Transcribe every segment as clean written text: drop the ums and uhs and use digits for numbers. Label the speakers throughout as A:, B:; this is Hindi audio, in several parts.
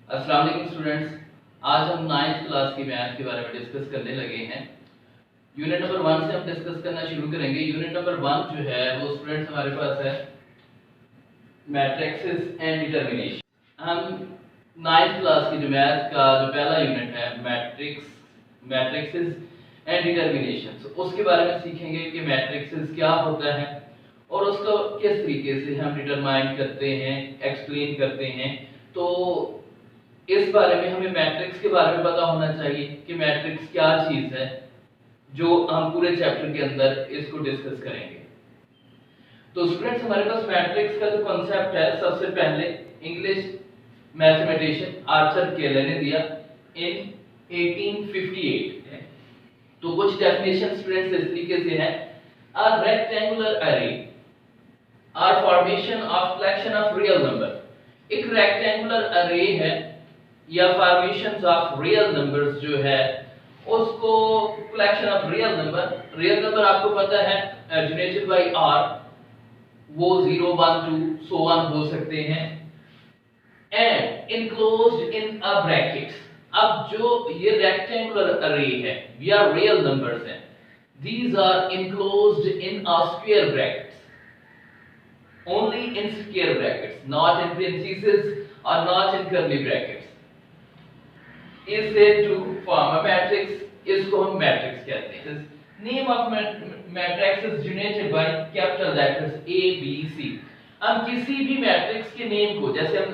A: अस्सलाम वालेकुम स्टूडेंट्स। आज हम 9th क्लास की मैथ के बारे में डिस्कस करने लगे हैं। यूनिट नंबर 1 से हम डिस्कस करना शुरू करेंगे। यूनिट नंबर 1 जो है वो स्टूडेंट्स हमारे पास है मैट्रिसेस एंड डिटरमिनेशन। हम 9th क्लास की जो मैथ का जो पहला यूनिट है मैट्रिसेस एंड डिटरमिनेशन, तो उसके बारे में सीखेंगे कि मैट्रिसेस क्या होता है और उसको किस तरीके से हम डिटरमाइन करते हैं, एक्सप्लेन करते हैं। तो इस बारे में हमें मैट्रिक्स के बारे में पता होना चाहिए कि मैट्रिक्स क्या चीज है, जो हम पूरे चैप्टर के अंदर इसको डिस्कस करेंगे। तो स्टूडेंट्स हमारे पास मैट्रिक्स का जो कॉन्सेप्ट है, सबसे पहले इंग्लिश मैथमेटिशियन आर्थर केले ने दिया इन 1858। तो कुछ डेफिनेशन स्टूडेंट्स इस तरीके से है: a rectangular array or formation of collection of real number. एक रेक्टेंगुलर अरे है या फॉर्मेशंस ऑफ रियल नंबर्स जो है उसको कलेक्शन ऑफ रियल नंबर आपको पता है जनरेटेड बाय आर, वो 0 1 2 सो ऑन हो सकते हैं, and enclosed in a brackets. अब जो ये रेक्टेंगुलर अरे है या रियल नंबर्स हैं, these are enclosed in a square brackets, only in square brackets, not in parentheses or not in curly brackets, is said to form a matrix. इसको हम मैट्रिक्स कहते हैं। Name of matrix is generated by capital letters A B C। हम किसी भी मैट्रिक्स के नेम को, जैसे हम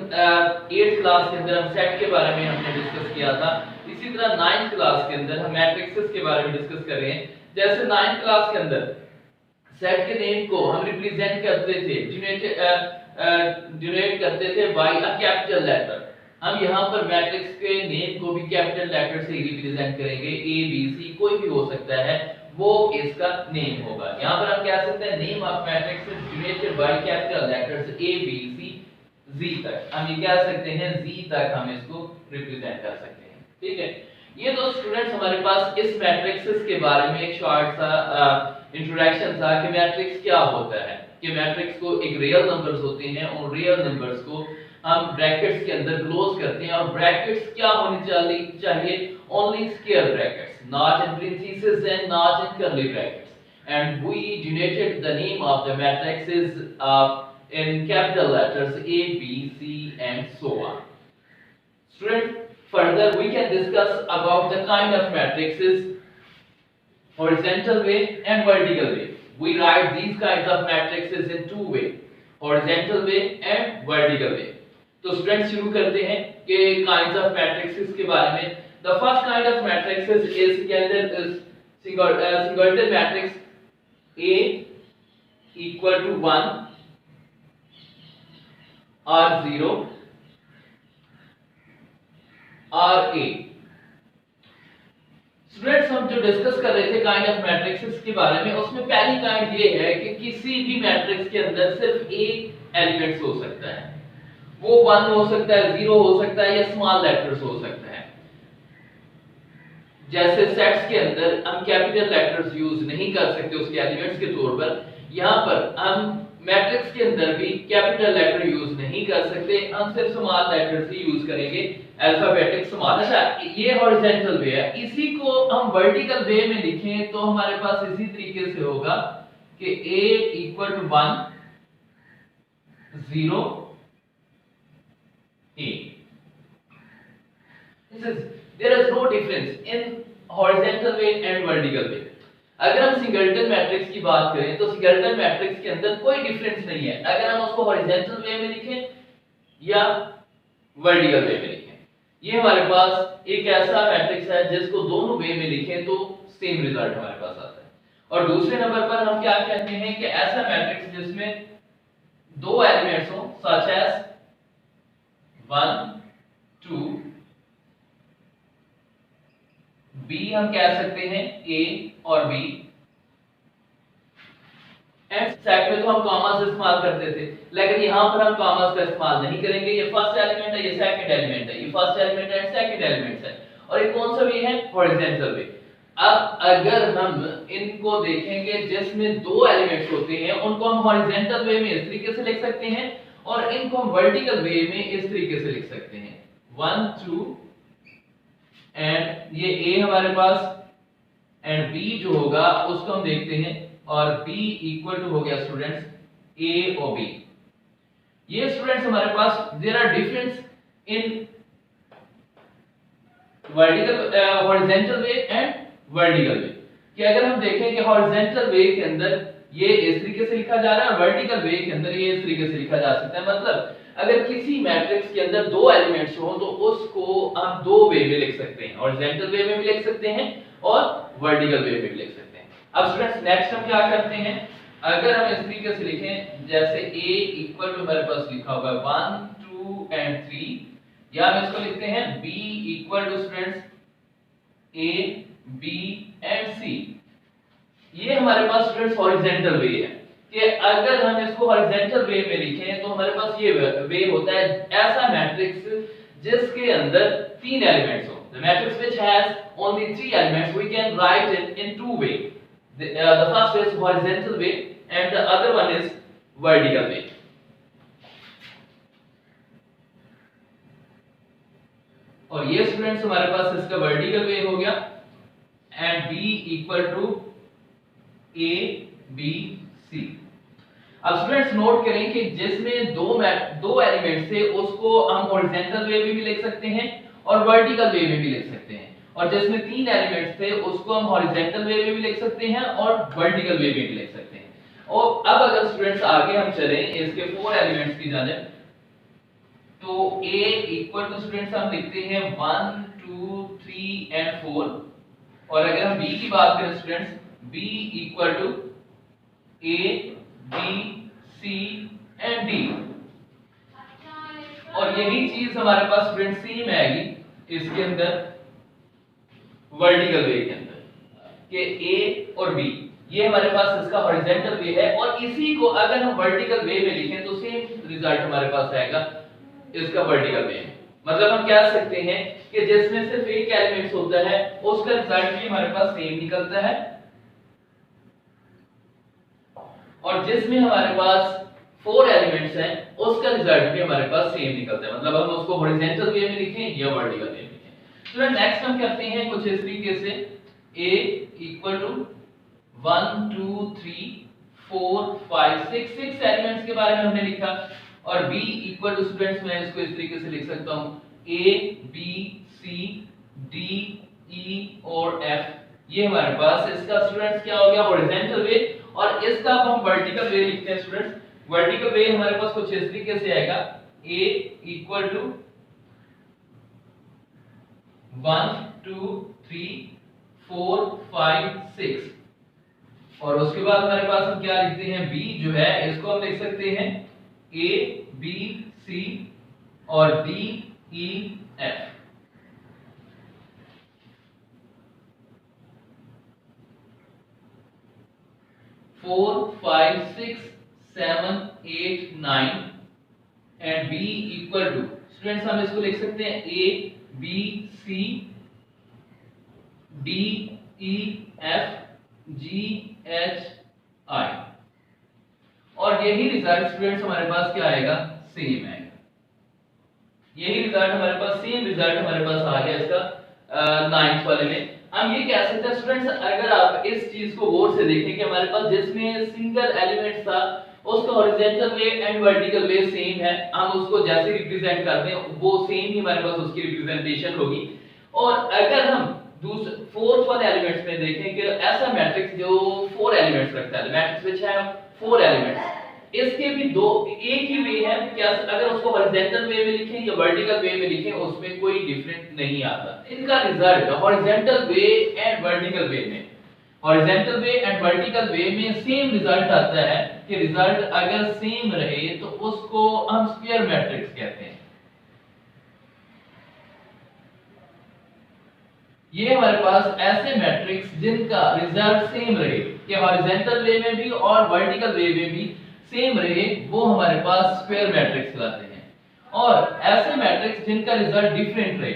A: 8th क्लास के अंदर हम सेट के बारे में हमने डिस्कस किया था, इसी तरह 9th क्लास के अंदर हम मैट्रिक्सेस के बारे में डिस्कस कर रहे हैं। जैसे 9th क्लास के अंदर सेट के नेम को हम रिप्रेजेंट करते थे, जनरेट करते थे बाय अ कैपिटल लेटर। हम यहाँ पर मैट्रिक्स के नेम को भी कैपिटल लेटर से रिप्रेजेंट करेंगे। A B C कोई भी हो सकता है, वो इसका नेम होगा। यहाँ पर हम कह सकते हैं name of matrix is generated by capital letters A B C Z तक। हम ये कह सकते हैं Z तक हम इसको रिप्रेजेंट कर सकते हैं। ठीक है, ये तो स्टूडेंट्स हमारे पास इस मैट्रिक्सेस के बारे में एक शॉर्ट सा इंट्रोडक्शन था कि मैट्रिक्स क्या होता है। कि मैट्रिक्स को एक रियल नंबर्स होते हैं और रियल नंबर्स को हम ब्रैकेट्स के अंदर क्लोज करते हैं, और ब्रैकेट्स क्या होनी चाहिए? Only square brackets, not in parentheses and not in curly brackets. And we denoted the name of the matrices in capital letters A, B, C and so on. Student, further we can discuss about the kind of matrices, horizontal way and vertical way. We write these kinds of matrices in two way, horizontal way and vertical way. तो स्टूडेंट्स शुरू करते हैं कि काइंड्स ऑफ मैट्रिसेस के बारे में। The first kind of matrices is singleton matrix A equal to 1 or 0 or A। Students हम जो डिस्कस कर रहे थे काइंड ऑफ मैट्रिसेस के बारे में, उसमें पहली काइंड ये है कि किसी भी मैट्रिक्स के अंदर सिर्फ एक एलिमेंट्स हो सकता है। वो 1 हो सकता है, 0 हो सकता है या स्मॉल लेटर्स हो सकता है। जैसे सेट्स के अंदर हम कैपिटल लेटर्स यूज नहीं कर सकते उसके एलिमेंट्स के तौर पर, यहाँ पर हम मैट्रिक्स के अंदर भी कैपिटल लेटर यूज नहीं कर सकते, हम सिर्फ स्मॉल लेटर्स ही यूज करेंगे, अल्फाबेटिक स्मॉल। अच्छा, ये हॉरिजॉन्टल वे है। इसी को हम वर्टिकल वे में लिखें तो हमारे पास इसी तरीके से होगा कि A equal to 1 0 A। There is no difference in horizontal way and vertical way। अगर हम सिंगलेटन मैट्रिक्स की बात करें तो सिंगलेटन मैट्रिक्स के अंदर कोई डिफरेंस नहीं है, अगर हम उसको हॉरिजॉन्टल वे में लिखें या वर्टिकल वे में लिखें। ये हमारे पास एक ऐसा मैट्रिक्स है जिसको दोनों वे में लिखें तो सेम रिजल्ट हमारे पास आता है। और दूसरे नंबर पर हम क्या कहते हैं कि ऐसा मैट्रिक्स जिसमें दो एलिमेंट्स हो, सच एज 1 2 B, हम कह सकते हैं A और B। एंड सेट में तो हम कॉमास इस्तेमाल करते थे, लेकिन यहाँ पर हम कॉमास का इस्तेमाल नहीं करेंगे। ये फर्स्ट एलिमेंट है, ये सेकंड एलिमेंट है, ये फर्स्ट एलिमेंट है, सेकंड एलिमेंट है, और ये कौन सा वे है? हॉरिजॉन्टल वे। अब अगर हम इनको देखेंगे जिसमें दो एलिमेंट्स होते हैं, उनको हम हॉरिजॉन्टल वे में इस तरीके से लिख सकते हैं और इनको हम वर्टिकल वे में इस तरीके से लिख सकते हैं। 1 2 एंड ये A हमारे पास एंड B जो होगा उसको हम देखते हैं और B इक्वल टू हो गया स्टूडेंट्स A और B। ये स्टूडेंट्स हमारे पास there are difference in vertical horizontal way and vertical way कि अगर हम देखें कि हॉरिजॉन्टल वे के अंदर ये इस तरीके से लिखा जा रहा है, वर्टिकल वे के अंदर ये इस तरीके से लिखा जा सकता है। मतलब अगर किसी मैट्रिक्स के अंदर दो एलिमेंट्स हो तो उसको आप दो वे में लिख सकते हैं, हॉरिजॉन्टल वे में भी लिख सकते हैं और वर्टिकल वे में भी लिख सकते हैं। अब स्टूडेंट्स नेक्स्ट हम क्या करते हैं, अगर हम इस तरीके से लिखें जैसे a इक्वल टू हमारे पास लिखा होगा 1 2 एंड 3, या हम इसको लिखते हैं b equal to students a b and c। ये हमारे पास स्टूडेंट्स हॉरिजॉन्टल वे है कि अगर हम इसको हॉरिजॉन्टल वे में लिखें तो हमारे पास ये वे होता है ऐसा मैट्रिक्स जिसके अंदर तीन एलिमेंट्स हो। The matrix which has only three elements, we can write it in two ways. The first way is horizontal way and the other one is vertical way. और ये स्टूडेंट्स हमारे पास इसका वर्टिकल वे हो गया and b equal to a b c। अब स्टूडेंट्स नोट करें कि जिसमें दो एलिमेंट्स थे उसको हम हॉरिजॉन्टल वे में भी लिख सकते हैं और वर्टिकल वे में भी लिख सकते हैं, और जिसमें तीन एलिमेंट्स थे उसको हम हॉरिजॉन्टल वे में भी लिख सकते हैं और वर्टिकल वे में भी लिख सकते हैं। और अब अगर स्टूडेंट्स आगे हम चलें इसके फोर एलिमेंट्स की जानिब, तो a इक्वल टू स्टूडेंट्स हम लिखते हैं 1 2 3 एंड 4, और अगर हम b की बात करें students b equal to a b c and d। और यही चीज हमारे पास स्टूडेंट सेम आएगी इसके अंदर वर्टिकल वे के अंदर कि a और b ये हमारे पास इसका हॉरिजॉन्टल वे है, और इसी को अगर हम वर्टिकल वे में लिखें तो सेम रिजल्ट हमारे पास आएगा इसका वर्टिकल वे में। मतलब हम कह सकते हैं कि जिसमें सिर्फ एक एलिमेंट्स होता है उसका रिजल्ट भी हमारे पास सेम निकलता है, और जिसमें हमारे पास फोर एलिमेंट्स हैं उसका रिजल्ट भी हमारे पास सेम निकलता है। मतलब हम उसको हॉरिजॉन्टल वे में लिखें या वर्टिकल वे में लिखें। तो नेक्स्ट हम करते हैं कुछ इस तरीके से a इक्वल टू 1 2 3 4 5 6 एलिमेंट्स के बारे में हमने लिखा, और b इक्वल टू स्टूडेंट्स मैं इसको इस तरीके से लिख सकता हूं a b c d e और f। ये हमारे पास इसका स्टूडेंट्स क्या हो गया हॉरिजॉन्टल वे, और इसका अब हम वर्टिकल वे लिखते हैं स्टूडेंट्स। वर्टिकल वे हमारे पास कुछ इस तरीके से आएगा a इक्वल टू 1 2 3 4 5 6, और उसके बाद हमारे पास हम क्या लिखते हैं b जो है इसको हम लिख सकते हैं a b c और d e f। Four 5 6 7 8 9 and b equal to students हम इसको लिख सकते हैं a b c d e f g h i, और यही रिजल्ट स्टूडेंट्स हमारे पास क्या आएगा सेम आएगा। यही रिजल्ट हमारे पास सेम रिजल्ट हमारे पास आ गया इसका नाइन्थ वाले में। हम ये कह सकते हैं स्टूडेंट्स अगर आप इस चीज को गौर से देखें कि हमारे पास जिसमें सिंगल एलिमेंट था उसका horizontal way and vertical way same है, हम उसको जैसे रिप्रेजेंट करते हैं वो सेम ही हमारे पास उसकी रिप्रेजेंटेशन होगी। और अगर हम दूसरे फोर्थ वाले एलिमेंट्स में देखें कि ऐसा मैट्रिक्स जो फोर एलिमेंट्स रखता है, मैट्रिक्स व्हिच है फोर एलिमेंट्स, इसके भी दो एक ही वे है, क्या अगर उसको हॉरिजॉन्टल वे में लिखें या वर्टिकल वे में लिखें उसमें कोई डिफरेंस नहीं आता। इनका result horizontal way and vertical way में, horizontal way and vertical way में सेम रिजल्ट आता है कि रिजल्ट अगर सेम रहे तो उसको हम स्क्वायर मैट्रिक्स कहते हैं। ये हमारे पास ऐसे मैट्रिक्स जिनका रिजल्ट सेम रहे कि हॉरिजॉन्टल वे में भी और वर्टिकल वे में भी सेम रहे, वो हमारे पास स्क्वायर मैट्रिक्स कहलाते हैं। और ऐसे मैट्रिक्स जिनका रिजल्ट डिफरेंट रहे,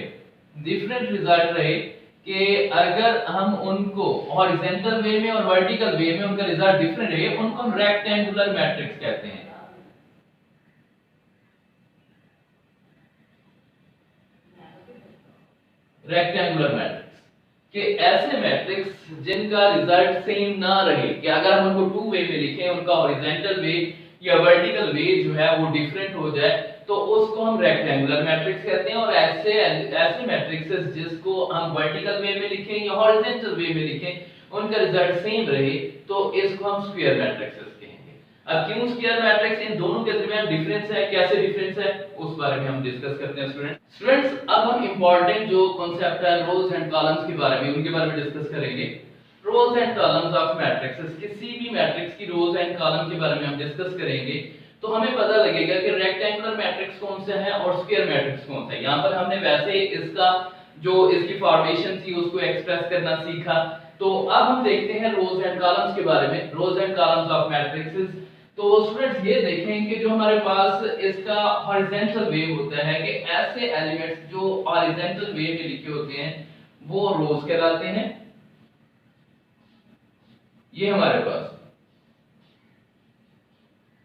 A: डिफरेंट रिजल्ट रहे कि अगर हम उनको हॉरिजॉन्टल वे में और वर्टिकल वे में उनका रिजल्ट डिफरेंट रहे, उनको हम रेक्टेंगुलर मैट्रिक्स कहते हैं। रेक्टेंगुलर मैट्रिक्स कि ऐसे मैट्रिक्स जिनका रिजल्ट सेम ना रहे, कि अगर हम उनको टू वे में लिखें, उनका हॉरिजॉन्टल वे या वर्टिकल वे जो है वो डिफरेंट हो जाए, तो उसको हम रेक्टेंगुलर मैट्रिक्स कहते हैं। और ऐसे मैट्रिक्सेस जिसको हम वर्टिकल वे में लिखें या हॉरिजॉन्टल वे में लिखें, उनका रिजल्ट सेम रहे, तो इसको हम स्क्वायर मैट्रिक्सेस कहेंगे। अब क्यों स्क्वायर मैट्रिक्स, इन दोनों के दरमियान डिफरेंस है, कैसे डिफरेंस है, उस बारे में हम डिस्कस करते हैं स्टूडेंट्स। अब हम इंपॉर्टेंट जो कॉन्सेप्ट है रोज एंड कॉलम्स के बारे में, उनके बारे में डिस्कस करेंगे। रोज एंड कॉलम्स ऑफ मैट्रिक्सेस, किसी भी मैट्रिक्स की रोज एंड कॉलम के बारे में हम डिस्कस करेंगे, तो हमें पता लगेगा कि रेक्टेंगुलर मैट्रिक्स कौन सा है और स्क्वायर मैट्रिक्स कौन सा है। यहाँ पर हमने वैसे इसका जो इसकी फॉर्मेशन थी उसको एक्सप्रेस करना सीखा। तो अब हम देखते हैं रोज एंड कॉलम्स के बारे में, रोज एंड कॉलम्स ऑफ मैट्रिक्सेस। तो स्टूडेंट्स ये देखें कि जो हमारे पास इसका हॉरिजॉन्टल वे होता है, कि ऐसे एलिमेंट्स जो हॉरिजॉन्टल वे में लिखे होते हैं वो रोज कहलाते हैं। ये हमारे पास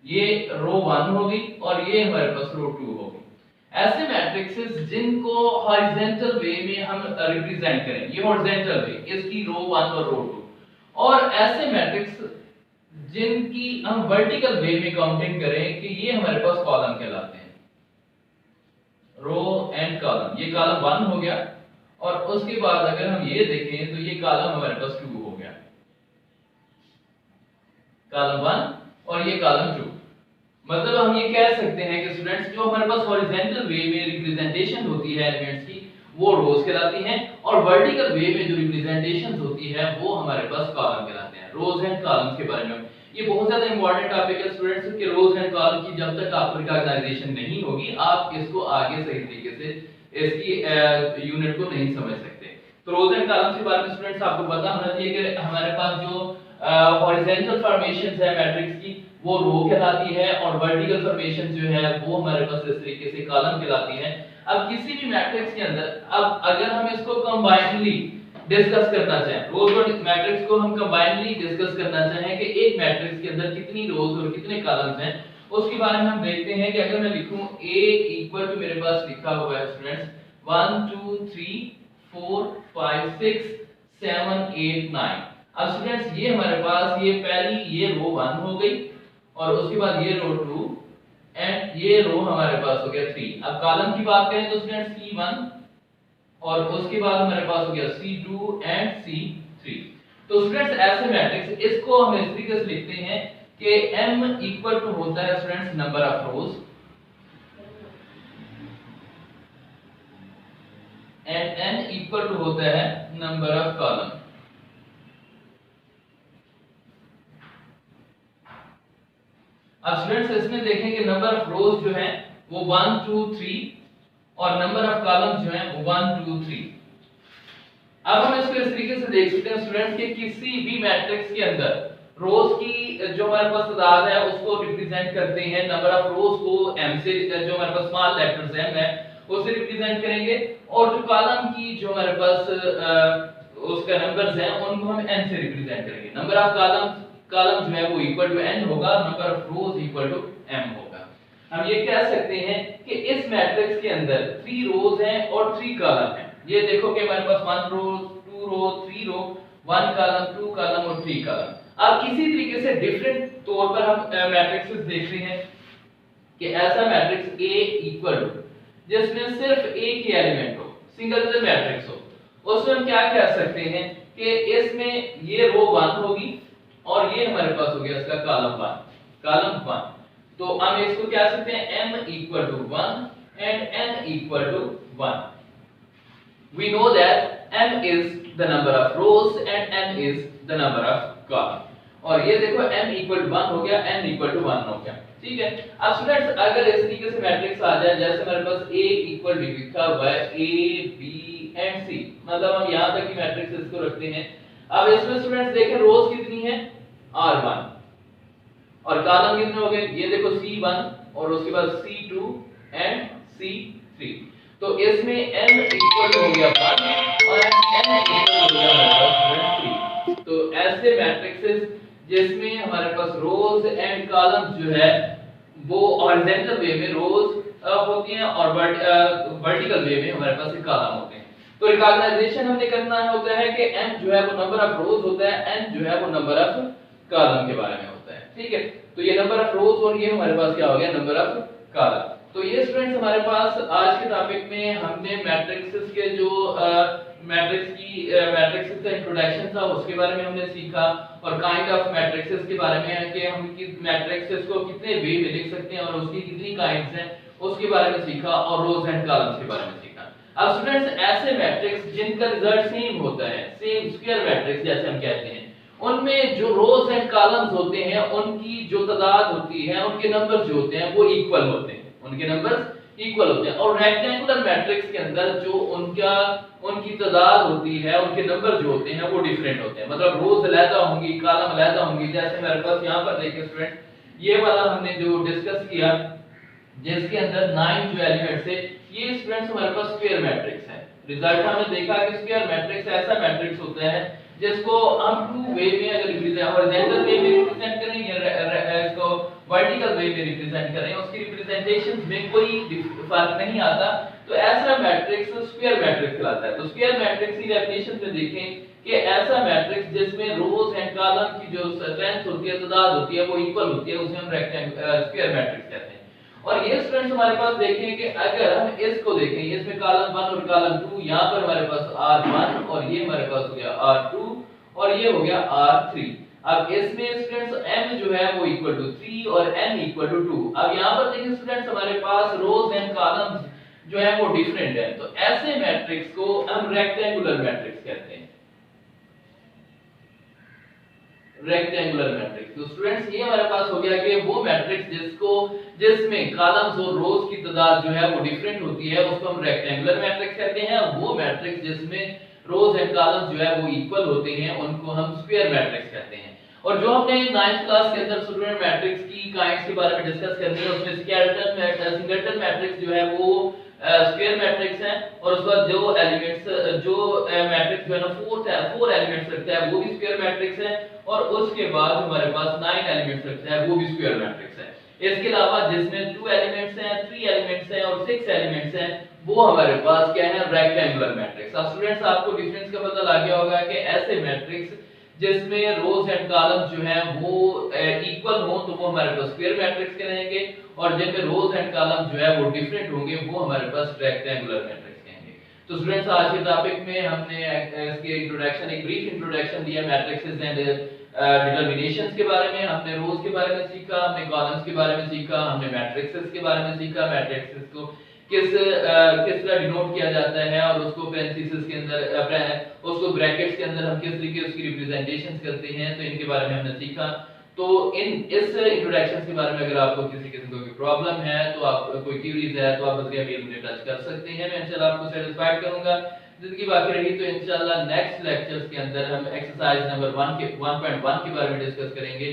A: ये रो 1 होगी और ये हमारे पास रो 2 होगी। ऐसे मैट्रिक्सेस जिनको हॉरिजॉन्टल वे में हम रिप्रेजेंट करें, ये हॉरिजॉन्टल वे, इसकी रो 1 और रो 2। और ऐसे मैट्रिक्स जिनकी हम वर्टिकल वे में काउंटिंग करें, कि ये हमारे पास कॉलम कहलाते हैं, रो एंड कॉलम। ये कॉलम 1 हो गया और उसके बाद अगर हम ये देखें तो ये कॉलम हमारे पास 2 हो गया, कॉलम 1 और ये कॉलम 2। मतलब हम ये कह सकते हैं कि स्टूडेंट्स जो हमारे पास हॉरिजॉन्टल वे में रिप्रेजेंटेशन होती है एलिमेंट्स की, वो रोज कहलाती हैं, और वर्टिकल वे में जो रिप्रेजेंटेशन होती है वो हमारे पास कॉलम कहलाते हैं। रोज एंड कॉलम्स के बारे में ये बहुत ज्यादा इंपॉर्टेंट टॉपिक है स्टूडेंट्स, कि रोज एंड कॉलम की जब तक आपको रिकॉग्नाइजेशन नहीं होगी, आप इसको आगे सही तरीके से इसकी यूनिट को नहीं समझ सकते। तो रोज एंड कॉलम्स के बारे में स्टूडेंट्स आपको पता होना चाहिए कि हमारे पास जो हॉरिजॉन्टल फॉर्मेशंस है मैट्रिक्स की, वो रो कहलाती है, और वर्टिकल फॉर्मेशन जो है वो हमारे पास इस तरीके से कॉलम कहलाती है। अब किसी भी मैट्रिक्स के अंदर, अब अगर हम इसको कंबाइनली डिस्कस करना चाहें, रोज और मैट्रिक्स को हम कंबाइनली डिस्कस करना चाहें कि एक मैट्रिक्स के अंदर कितनी रोज और कितने कॉलम्स हैं, उसके बारे में हम देखते हैं। कि अगर मैं लिखूं a इक्वल टू, मेरे पास लिखा हुआ है स्टूडेंट्स 1 2 3 4 5 6 7 8 9। अब स्टूडेंट्स ये हमारे पास ये पहली ये रो 1 हो गई, और उसके बाद ये रो 2 एंड ये रो हमारे पास हो गया 3। अब कॉलम की बात करें तो स्टूडेंट्स C1 और उसके बाद हमारे पास हो गया C2 एंड C3। तो स्टूडेंट्स ऐसे मैट्रिक्स, इसको हम इस तरीके से लिखते हैं कि M इक्वल टू होता है students number of rows and N equal to होता है नंबर ऑफ कॉलम। अब स्टूडेंट्स इसमें देखें कि नंबर ऑफ रोज जो है वो 1 2 3 और नंबर ऑफ कॉलम्स जो है वो 1 2 3। अब हम इसको इस तरीके से देख सकते हैं स्टूडेंट्स कि किसी भी मैट्रिक्स के अंदर रोज की जो हमारे पास तादाद है उसको रिप्रेजेंट करते हैं, नंबर ऑफ रोज को m से, जो हमारे पास स्मॉल लेटर्स m है उससे रिप्रेजेंट करेंगे, और जो कॉलम की जो हमारे पास उसका नंबर्स हैं उनको हम n से रिप्रेजेंट करेंगे। नंबर ऑफ कॉलम जो है वो इक्वल टू n होगा, number of rows equal to m होगा। हम ये कह सकते हैं कि इस मैट्रिक्स के अंदर 3 रोज हैं और 3 कॉलम हैं। ये देखो कि हमारे पास 1 रो 2 रो 3 रो 1 कॉलम 2 कॉलम और 3 कॉलम। अब इसी तरीके से डिफरेंट तौर पर हम मैट्रिक्सेस देख रहे हैं कि ऐसा मैट्रिक्स A इक्वल टू जिसमें सिर्फ एक ही एलिमेंट हो, सिंगल मैट्रिक्स हो, उसमें हम क्या कह सकते हैं कि इसमें ये रो 1 होगी और ये हमारे पास हो गया इसका कॉलम 1। तो हम इसको क्या कह सकते हैं m equal to 1 and n equal to 1। We know that m is the number of rows and n is the number of columns। और ये देखो m इक्वल टू 1 हो गया, n इक्वल टू 1 हो गया, ठीक है। अब स्टूडेंट्स अगर इस तरीके से मैट्रिक्स आ जाए, जैसे हमारे पास a इक्वल टू लिखा हुआ है a b एंड c, मतलब हम यहां तक की मैट्रिक्स इसको रखते हैं। अब इसमें स्टूडेंट्स देखें रोज कितनी है r1 और कॉलम कितने हो गए, ये देखो C1 और उसके बाद C2 एंड C3। तो इसमें m इक्वल हो गया 1 और n इक्वल हो गया हमारे पास 3। तो ऐसे मैट्रिक्सेस जिसमें हमारे पास रोज एंड कॉलम्स जो है वो हॉरिजॉन्टल वे में रोज होती हैं और वर्टिकल वे में हमारे पास कॉलम होते हैं। तो रिकॉग्नाइजेशन हमने करना होता है कि m जो है वो नंबर ऑफ रोज होता है, n जो है वो नंबर ऑफ कॉलम के बारे में होता है। ठीक है, तो ये नंबर ऑफ रोज और ये हमारे पास क्या हो गया, नंबर ऑफ कॉलम। तो ये स्टूडेंट्स हमारे पास आज के टॉपिक में हमने मैट्रिक्सेस के जो मैट्रिक्सेस का इंट्रोडक्शन था उसके बारे में हमने सीखा, और काइंड ऑफ मैट्रिक्सेस के बारे में है कि हम मैट्रिक्सेस को कितने वे में लिख सकते हैं और उसकी कितनी काइंड्स हैं उसके बारे में सीखा, और रोज एंड कॉलम्स के बारे में सीखा। अब स्टूडेंट्स ऐसे मैट्रिक्स जिनका रिजल्ट सेम होता है, सेम स्क्वायर मैट्रिक्स जैसे हम कहते हैं, उनमें जो रोज एंड कॉलम्स होते हैं उनकी जो तादाद होती है, उनके नंबर जो होते हैं वो इक्वल होते हैं, उनके नंबर्स इक्वल होते हैं। और रेक्टेंगुलर मैट्रिक्स के अंदर जो उनकी तादाद होती है, उनके नंबर जो होते हैं वो डिफरेंट होते हैं, मतलब रोज अलग होंगी, कॉलम अलग होंगी। जैसे मेरे पास यहाँ पर देखिए स्टूडेंट, ये वाला हमने जो डिस्कस किया जिसके अंदर 9 जो एलिमेंट्स है, ये स्टूडेंट्स हमारे पास स्क्वायर मैट्रिक्स है। रिजल्ट हमने देखा कि स्क्वायर मैट्रिक्स ऐसा मैट्रिक्स होता है जिसको हम टू वे में अगर रिप्रेजेंट, हॉरिजॉन्टल वे में रिप्रेजेंट करें या इसको वर्टिकल वे में रिप्रेजेंट करें, उसकी रिप्रेजेंटेशन में कोई फर्क नहीं आता, तो ऐसा मैट्रिक्स स्क्वायर मैट्रिक्स कहलाता है। तो स्क्वायर मैट्रिक्स की डेफिनेशन में देखें कि ऐसा मैट्रिक्स जिसमें रोज एंड कॉलम की जो स्ट्रेंथ होती है, तादाद होती है, वो इक्वल होती है, उसे हम स्क्वायर मैट्रिक्स कहते हैं। और ये स्टूडेंट्स हमारे पास देखें कि अगर हम इसको देखें, इसमें कॉलम 1 और कॉलम 2, यहाँ पर हमारे पास R1 और ये हमारे पास हो गया R2 और ये हो गया R3। अब इसमें स्टूडेंट्स m जो है वो इक्वल टू 3 और n इक्वल टू 2। अब यहाँ पर देखिए स्टूडेंट्स हमारे पास रोज एंड कॉलम्स जो है वो डिफरेंट है, तो ऐसे मैट्रिक्स को हम रेक्टेंगुलर मैट्रिक्स कहते हैं, रेक्टेंगुलर मैट्रिक्स। तो स्टूडेंट्स ये हमारे पास हो गया कि वो मैट्रिक्स जिसमें कॉलम्स और रोज की तादाद जो है वो डिफरेंट होती है उसको हम रेक्टेंगुलर मैट्रिक्स कहते हैं। वो मैट्रिक्स जिसमें रोज एंड कॉलम्स जो है वो इक्वल होते हैं उनको हम स्क्वायर मैट्रिक्स कहते हैं। और जो हमने 9th क्लास के अंदर स्टूडेंट मैट्रिक्स की काइंड्स के बारे में डिस्कस करनी है, उसमें सिंगलटन मैट्रिक्स जो है वो स्क्वायर मैट्रिक्स है, और उसके बाद जो एलिमेंट्स जो मैट्रिक्स जो है ना 4 एलिमेंट्स रखता है वो भी स्क्वायर मैट्रिक्स है, और उसके बाद हमारे पास 9 एलिमेंट्स रखता है वो भी स्क्वायर मैट्रिक्स है। इसके अलावा जिसमें 2 एलिमेंट्स हैं, 3 एलिमेंट्स हैं और 6 एलिमेंट्स हैं, वो हमारे पास क्या है, रेक्टेंगुलर मैट्रिक्स। अब स्टूडेंट्स आपको डिफरेंस का पता लग गया होगा कि ऐसे मैट्रिक्स जिसमें रोज एंड कॉलम्स जो हैं वो इक्वल हो तो वो हमारे पास स्क्वायर मैट्रिक्स कहेंगे, और जिनमें रोज एंड कॉलम्स जो है वो डिफरेंट होंगे वो हमारे पास रेक्टेंगुलर मैट्रिक्स कहेंगे। तो स्टूडेंट्स आज के टॉपिक में हमने इसके इंट्रोडक्शन, एक ब्रीफ इंट्रोडक्शन दिया मैट्रिक्सेस एंड डिटरमिनेशंस के बारे में। हमने रोज के बारे में सीखा, हमने कॉलम्स के बारे में सीखा, हमने मैट्रिक्सेस के बारे में सीखा, मैट्रिक्सेस को किस तरह डिनोट किया जाता है, और उसको पेरेंथेसिस के अंदर उसको ब्रैकेट्स के अंदर हम किस तरीके उसकी रिप्रेजेंटेशंस करते हैं, तो इनके बारे में हमने सीखा। तो इस इंट्रोडक्शन के बारे में अगर आपको किसी किस्म की कोई प्रॉब्लम है, तो आप कोई क्वेरीज है तो आप बस मुझे टच कर सकते हैं, मैं इंशाल्लाह आपको सेटिस्फाइड करूंगा। जिंदगी बाकी रही तो इंशाल्लाह नेक्स्ट लेक्चर्स के अंदर हम एक्सरसाइज नंबर 1.1 के बारे में डिस्कस करेंगे,